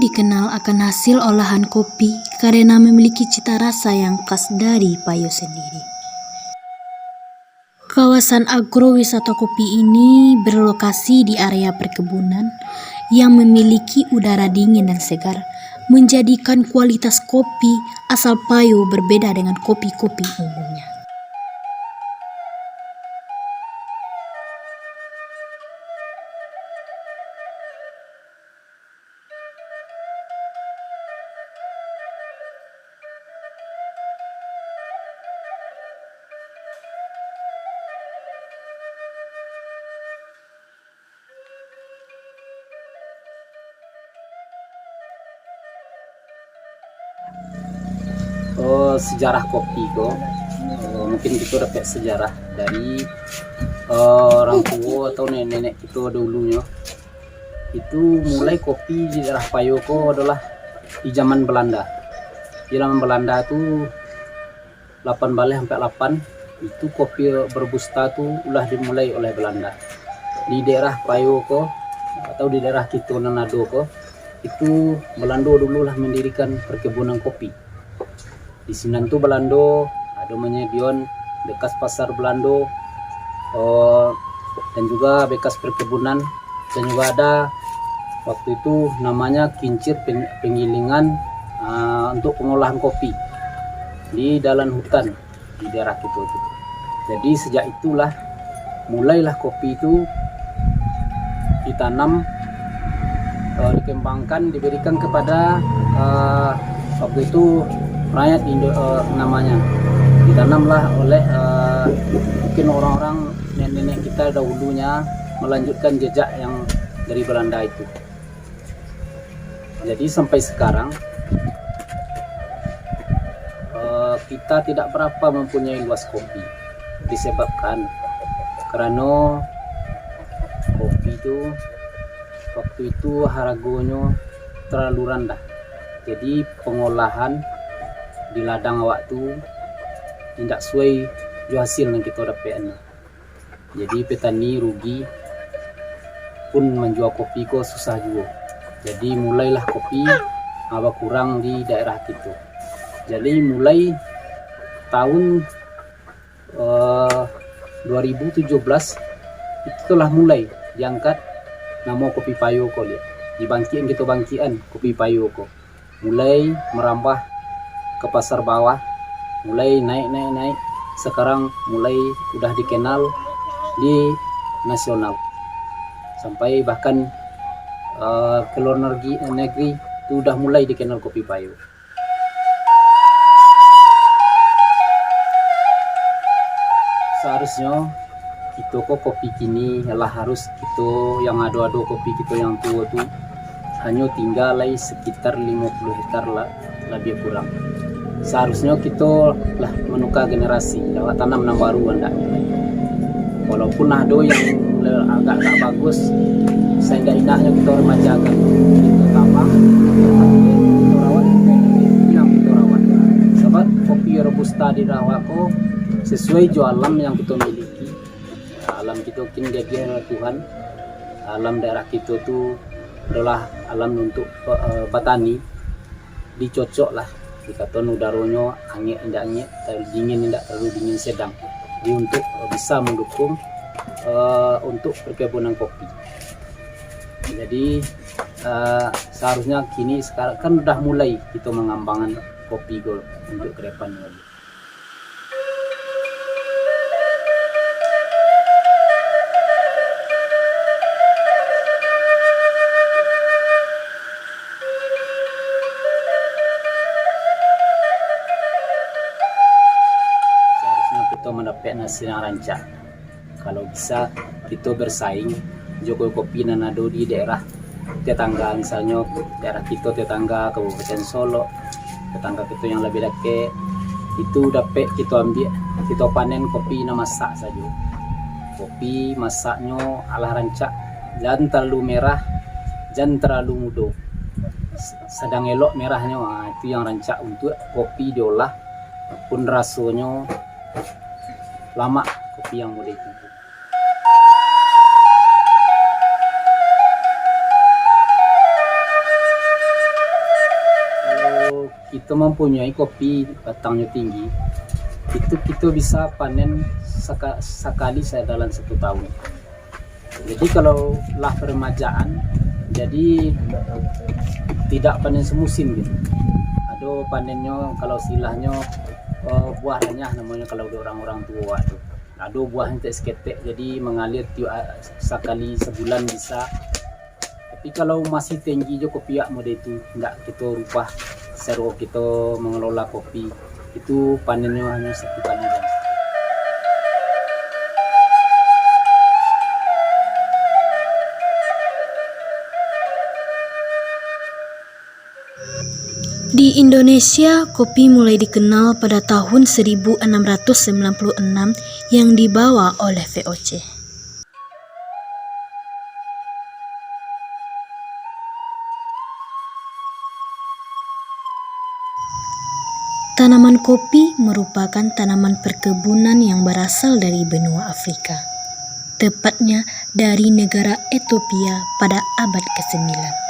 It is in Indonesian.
dikenal akan hasil olahan kopi karena memiliki cita rasa yang khas dari Payo sendiri. Kawasan agrowisata kopi ini berlokasi di area perkebunan yang memiliki udara dingin dan segar, menjadikan kualitas kopi asal Payo berbeda dengan kopi-kopi umumnya. Sejarah kopi mungkin kita dapat sejarah dari orang tua atau nenek kita dulunya. Itu mulai kopi di daerah Payo adalah di zaman Belanda. Di zaman Belanda itu 8 balai sampai 8 itu kopi berbusta itu ulah dimulai oleh Belanda. Di daerah Payo atau di daerah kita Manado itu Belanda dulu lah mendirikan perkebunan kopi. Di sini tuh Belanda ada menyediakan bekas pasar Belanda dan juga bekas perkebunan, dan juga ada waktu itu namanya kincir penggilingan untuk pengolahan kopi di dalam hutan di daerah itu. Jadi sejak itulah mulailah kopi itu ditanam, dikembangkan, diberikan kepada waktu itu rakyat namanya. Ditanamlah oleh mungkin orang-orang nenek kita dahulunya melanjutkan jejak yang dari Belanda itu. Jadi sampai sekarang kita tidak berapa mempunyai luas kopi, disebabkan karena kopi itu waktu itu harganya terlalu rendah. Jadi pengolahan di ladang waktu tidak sesuai hasil yang kita dapatkan. Jadi petani rugi pun menjual kopi susah juga. Jadi mulailah kopi kurang di daerah kita. Jadi mulai tahun 2017 itulah mulai diangkat nama kopi Payo lihat. Dibangkian kita bangkian kopi Payo mulai merambah ke pasar bawah, mulai naik. Sekarang mulai udah dikenal di nasional, sampai bahkan ke luar negeri itu udah mulai dikenal kopi Payo. Seharusnya kita kopi kini ialah harus kita yang ado-ado kopi kita yang tua tuh hanya tinggal sekitar 50 hektar lah, lebih kurang. Seharusnya kita lah menukar generasi lewat tanam yang baru anda. Walaupun ada yang agak bagus, saya nggak indahnya kita remajakan, kita tambah, kita rawat, yang kita rawat. Sebab kopi robusta di Rawako sesuai alam yang kita miliki. Alam kita kini diajar oleh Tuhan. Alam daerah kita tu adalah alam untuk petani, dicocok lah. Dikatakan udaranya angin tidak angin, terlalu dingin tidak terlalu dingin sedang. Jadi untuk bisa mendukung untuk perkebunan kopi. Jadi seharusnya kini sekarang kan udah mulai kita mengembangkan kopi untuk ke depan lagi. Mendapat hasil yang rancak. Kalau bisa kita bersaing Jokowi kopi Manado di daerah tetangga, misalnya daerah kita tetangga Kabupaten Solo, tetangga kita yang lebih dekat itu dapat kita ambil, kita panen kopi masak saja. Kopi masaknya ala rancak, jangan terlalu merah, jangan terlalu muda, sedang elok merahnya. Itu yang rancak untuk kopi diolah pun rasanya lama kopi yang muda itu. kita mempunyai kopi batangnya tinggi, itu kita bisa panen sekali dalam 1 tahun. Jadi kalau lah peremajaan, jadi tidak panen semusim gitu. Ada panennya kalau silahnya buahnya namanya kalau orang-orang tua tuh. Ada buahnya seketek, jadi mengalir sekali sebulan bisa. Tapi kalau masih tinggi jo kopi mode itu enggak kita rubah seru kita mengelola kopi, itu panennya hanya 1 kali. Di Indonesia, kopi mulai dikenal pada tahun 1696 yang dibawa oleh VOC. Tanaman kopi merupakan tanaman perkebunan yang berasal dari benua Afrika, tepatnya dari negara Ethiopia pada abad ke-9.